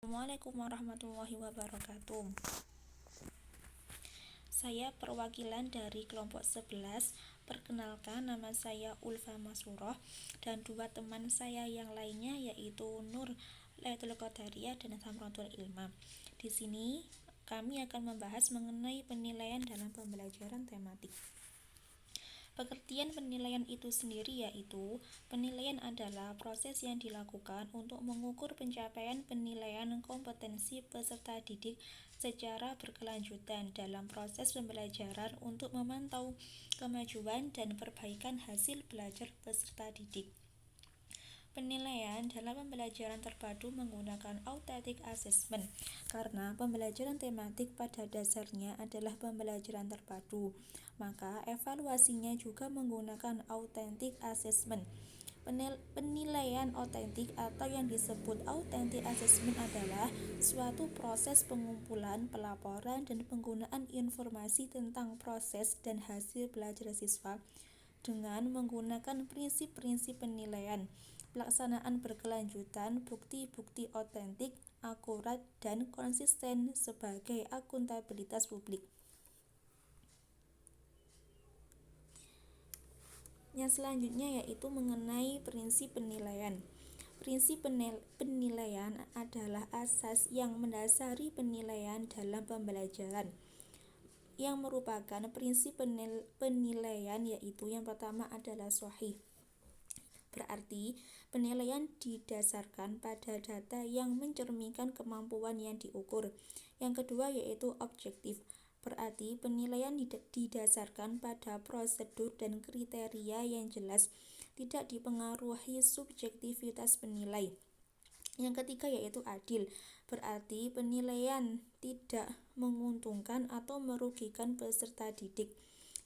Assalamualaikum warahmatullahi wabarakatuh. Saya perwakilan dari kelompok 11. Perkenalkan, nama saya Ulfa Masuroh dan dua teman saya yang lainnya yaitu Nur Lailatul Qadariyah dan Samratul Ilmam. Di sini kami akan membahas mengenai penilaian dalam pembelajaran tematik. Pengertian penilaian itu sendiri yaitu penilaian adalah proses yang dilakukan untuk mengukur pencapaian penilaian kompetensi peserta didik secara berkelanjutan dalam proses pembelajaran untuk memantau kemajuan dan perbaikan hasil belajar peserta didik. Penilaian dalam pembelajaran terpadu menggunakan authentic assessment karena pembelajaran tematik pada dasarnya adalah pembelajaran terpadu, maka evaluasinya juga menggunakan authentic assessment. Penilaian otentik atau yang disebut authentic assessment adalah suatu proses pengumpulan, pelaporan, dan penggunaan informasi tentang proses dan hasil belajar siswa dengan menggunakan prinsip-prinsip penilaian, pelaksanaan berkelanjutan, bukti-bukti otentik, akurat, dan konsisten sebagai akuntabilitas publik. Yang selanjutnya yaitu mengenai prinsip penilaian. Prinsip penilaian adalah asas yang mendasari penilaian dalam pembelajaran. Yang merupakan prinsip penilaian yaitu yang pertama adalah shahih. Berarti penilaian didasarkan pada data yang mencerminkan kemampuan yang diukur. Yang kedua yaitu objektif. Berarti penilaian didasarkan pada prosedur dan kriteria yang jelas, tidak dipengaruhi subjektivitas penilai. Yang ketiga yaitu adil. Berarti penilaian tidak menguntungkan atau merugikan peserta didik.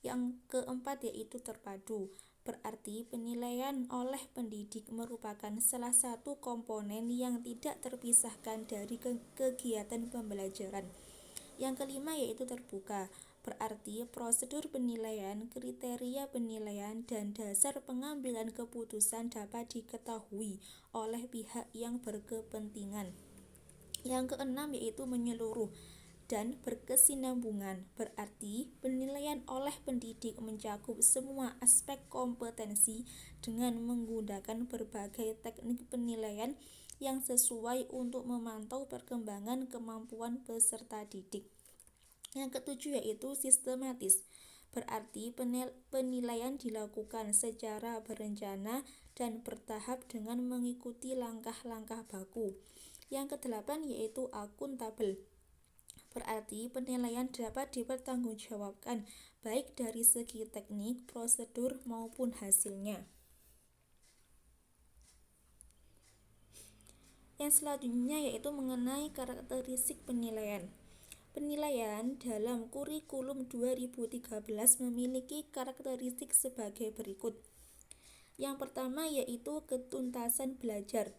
Yang keempat yaitu terpadu. Berarti penilaian oleh pendidik merupakan salah satu komponen yang tidak terpisahkan dari kegiatan pembelajaran. Yang kelima yaitu terbuka. Berarti prosedur penilaian, kriteria penilaian, dan dasar pengambilan keputusan dapat diketahui oleh pihak yang berkepentingan. Yang keenam yaitu menyeluruh dan berkesinambungan. Berarti penilaian oleh pendidik mencakup semua aspek kompetensi dengan menggunakan berbagai teknik penilaian yang sesuai untuk memantau perkembangan kemampuan peserta didik. Yang ketujuh yaitu sistematis. Berarti penilaian dilakukan secara berencana dan bertahap dengan mengikuti langkah-langkah baku. Yang kedelapan yaitu akuntabel. Berarti penilaian dapat dipertanggungjawabkan baik dari segi teknik, prosedur maupun hasilnya. Yang selanjutnya yaitu mengenai karakteristik penilaian. Penilaian dalam kurikulum 2013 memiliki karakteristik sebagai berikut. Yang pertama yaitu ketuntasan belajar,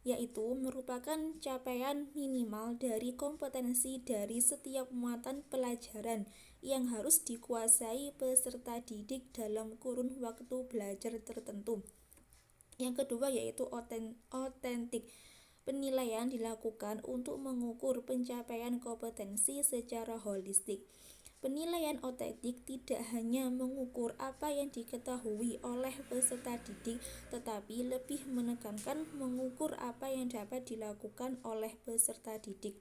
yaitu merupakan capaian minimal dari kompetensi dari setiap muatan pelajaran yang harus dikuasai peserta didik dalam kurun waktu belajar tertentu. Yang kedua yaitu otentik. Penilaian dilakukan untuk mengukur pencapaian kompetensi secara holistik. Penilaian otentik tidak hanya mengukur apa yang diketahui oleh peserta didik, tetapi lebih menekankan mengukur apa yang dapat dilakukan oleh peserta didik.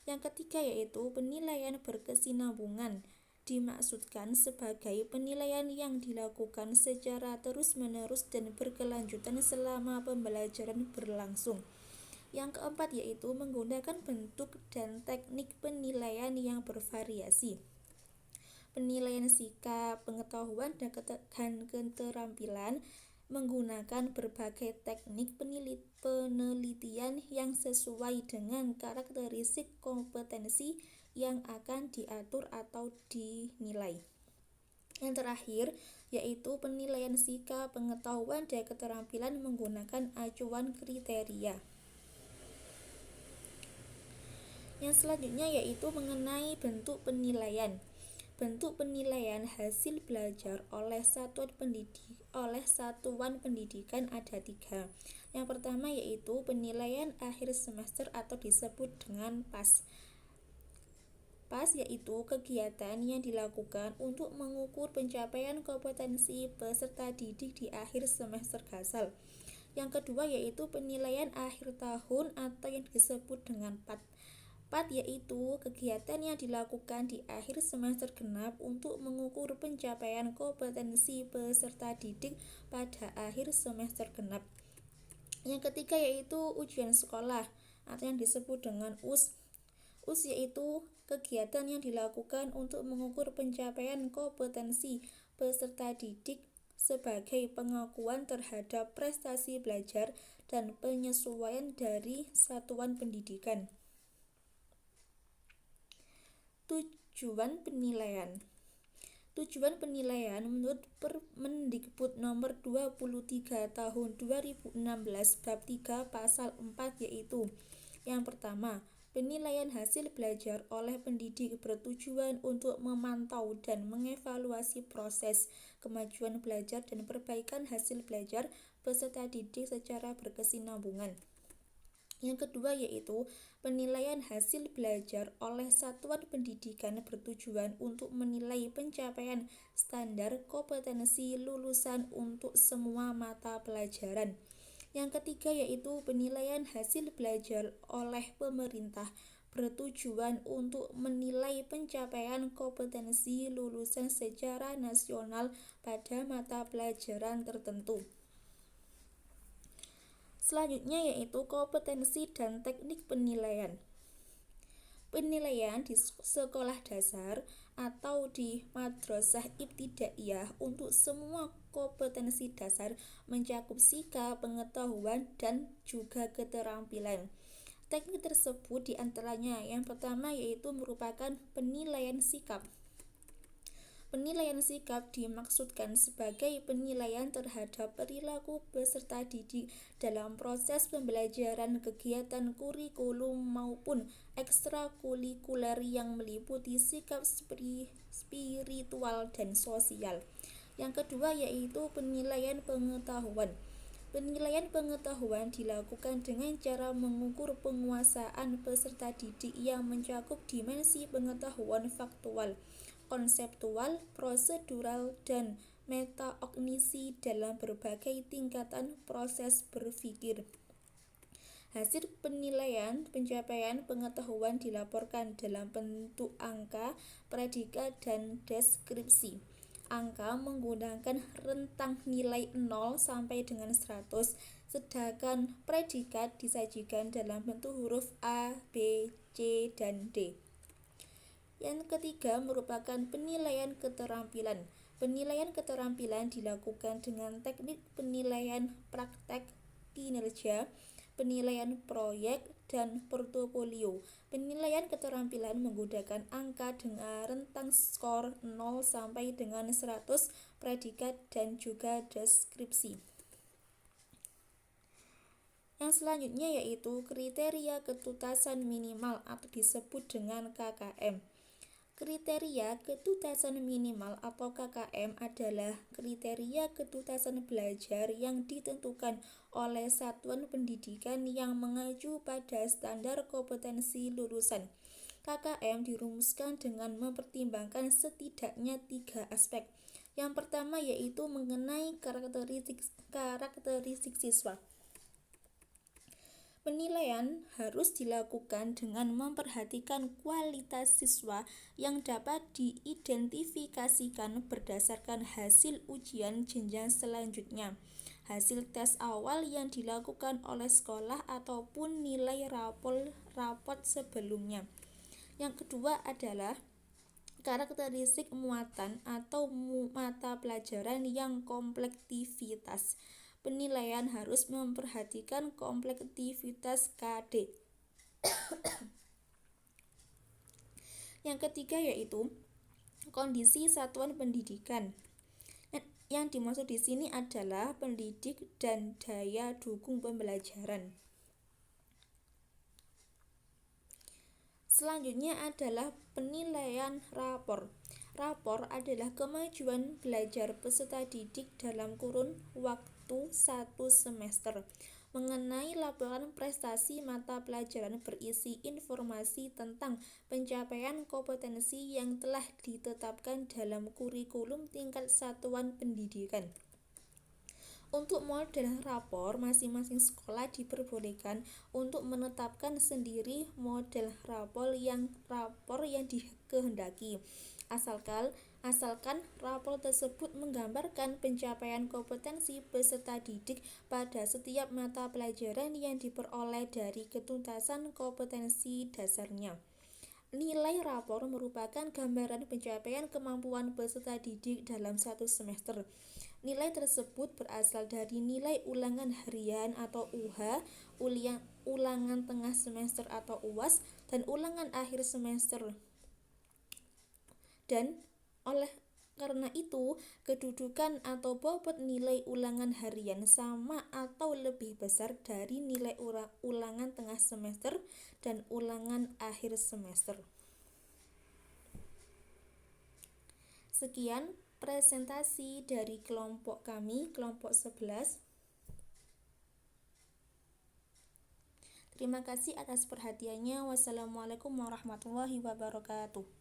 Yang ketiga yaitu penilaian berkesinambungan. Dimaksudkan sebagai penilaian yang dilakukan secara terus-menerus dan berkelanjutan selama pembelajaran berlangsung. Yang keempat yaitu menggunakan bentuk dan teknik penilaian yang bervariasi. Penilaian sikap, pengetahuan, dan keterampilan menggunakan berbagai teknik penelitian yang sesuai dengan karakteristik kompetensi yang akan diatur atau dinilai. Yang terakhir yaitu penilaian sikap, pengetahuan, dan keterampilan menggunakan acuan kriteria. Yang selanjutnya yaitu mengenai bentuk penilaian. bentuk penilaian hasil belajar oleh satuan pendidikan ada 3. Yang pertama yaitu penilaian akhir semester atau disebut dengan PAS. PAS yaitu kegiatan yang dilakukan untuk mengukur pencapaian kompetensi peserta didik di akhir semester gasal. Yang kedua yaitu penilaian akhir tahun atau yang disebut dengan PAT. PAT yaitu kegiatan yang dilakukan di akhir semester genap untuk mengukur pencapaian kompetensi peserta didik pada akhir semester genap. Yang ketiga yaitu ujian sekolah atau yang disebut dengan US. US yaitu kegiatan yang dilakukan untuk mengukur pencapaian kompetensi peserta didik sebagai pengakuan terhadap prestasi belajar dan penyesuaian dari satuan pendidikan. Tujuan penilaian menurut Permendikbud nomor 23 tahun 2016 bab 3 pasal 4 yaitu: yang pertama, penilaian hasil belajar oleh pendidik bertujuan untuk memantau dan mengevaluasi proses kemajuan belajar dan perbaikan hasil belajar peserta didik secara berkesinambungan. Yang kedua yaitu penilaian hasil belajar oleh satuan pendidikan bertujuan untuk menilai pencapaian standar kompetensi lulusan untuk semua mata pelajaran. Yang ketiga yaitu penilaian hasil belajar oleh pemerintah bertujuan untuk menilai pencapaian kompetensi lulusan secara nasional pada mata pelajaran tertentu. Selanjutnya yaitu kompetensi dan teknik penilaian. Penilaian di sekolah dasar atau di madrasah ibtidaiyah untuk semua kompetensi dasar mencakup sikap, pengetahuan, dan juga keterampilan. Teknik tersebut diantaranya yang pertama yaitu merupakan penilaian sikap. Penilaian sikap dimaksudkan sebagai penilaian terhadap perilaku peserta didik dalam proses pembelajaran kegiatan kurikulum maupun ekstrakurikuler yang meliputi sikap spiritual dan sosial. Yang kedua yaitu penilaian pengetahuan. Penilaian pengetahuan dilakukan dengan cara mengukur penguasaan peserta didik yang mencakup dimensi pengetahuan faktual, konseptual, prosedural, dan metakognisi dalam berbagai tingkatan proses berpikir. Hasil penilaian pencapaian pengetahuan dilaporkan dalam bentuk angka, predikat, dan deskripsi. Angka menggunakan rentang nilai 0 sampai dengan 100, sedangkan predikat disajikan dalam bentuk huruf A, B, C, dan D. Yang ketiga merupakan penilaian keterampilan. Penilaian keterampilan dilakukan dengan teknik penilaian praktek kinerja, penilaian proyek, dan portofolio. Penilaian keterampilan menggunakan angka dengan rentang skor 0 sampai dengan 100, predikat, dan juga deskripsi. Yang selanjutnya yaitu kriteria ketuntasan minimal atau disebut dengan KKM. Kriteria ketuntasan minimal atau KKM adalah kriteria ketuntasan belajar yang ditentukan oleh satuan pendidikan yang mengacu pada standar kompetensi lulusan. KKM dirumuskan dengan mempertimbangkan setidaknya 3 aspek. Yang pertama yaitu mengenai karakteristik siswa. Penilaian harus dilakukan dengan memperhatikan kualitas siswa yang dapat diidentifikasikan berdasarkan hasil ujian jenjang selanjutnya, hasil tes awal yang dilakukan oleh sekolah ataupun nilai raport sebelumnya. Yang kedua adalah karakteristik muatan atau mata pelajaran yang komplektivitas. Penilaian harus memperhatikan komplektivitas KD. Yang ketiga yaitu kondisi satuan pendidikan. Yang dimaksud di sini adalah pendidik dan daya dukung pembelajaran. Selanjutnya adalah penilaian rapor. Rapor adalah kemajuan belajar peserta didik dalam kurun waktu 1 semester. Mengenai laporan prestasi mata pelajaran berisi informasi tentang pencapaian kompetensi yang telah ditetapkan dalam kurikulum tingkat satuan pendidikan. Untuk model rapor, masing-masing sekolah diperbolehkan untuk menetapkan sendiri model rapor yang dikehendaki. Asalkan rapor tersebut menggambarkan pencapaian kompetensi peserta didik pada setiap mata pelajaran yang diperoleh dari ketuntasan kompetensi dasarnya. Nilai rapor merupakan gambaran pencapaian kemampuan peserta didik dalam 1 semester. Nilai tersebut berasal dari nilai ulangan harian atau UH, ulangan tengah semester atau UAS, dan ulangan akhir semester. Dan oleh karena itu, kedudukan atau bobot nilai ulangan harian sama atau lebih besar dari nilai ulangan tengah semester dan ulangan akhir semester. Sekian presentasi dari kelompok kami, kelompok 11. Terima kasih atas perhatiannya. Wassalamualaikum warahmatullahi wabarakatuh.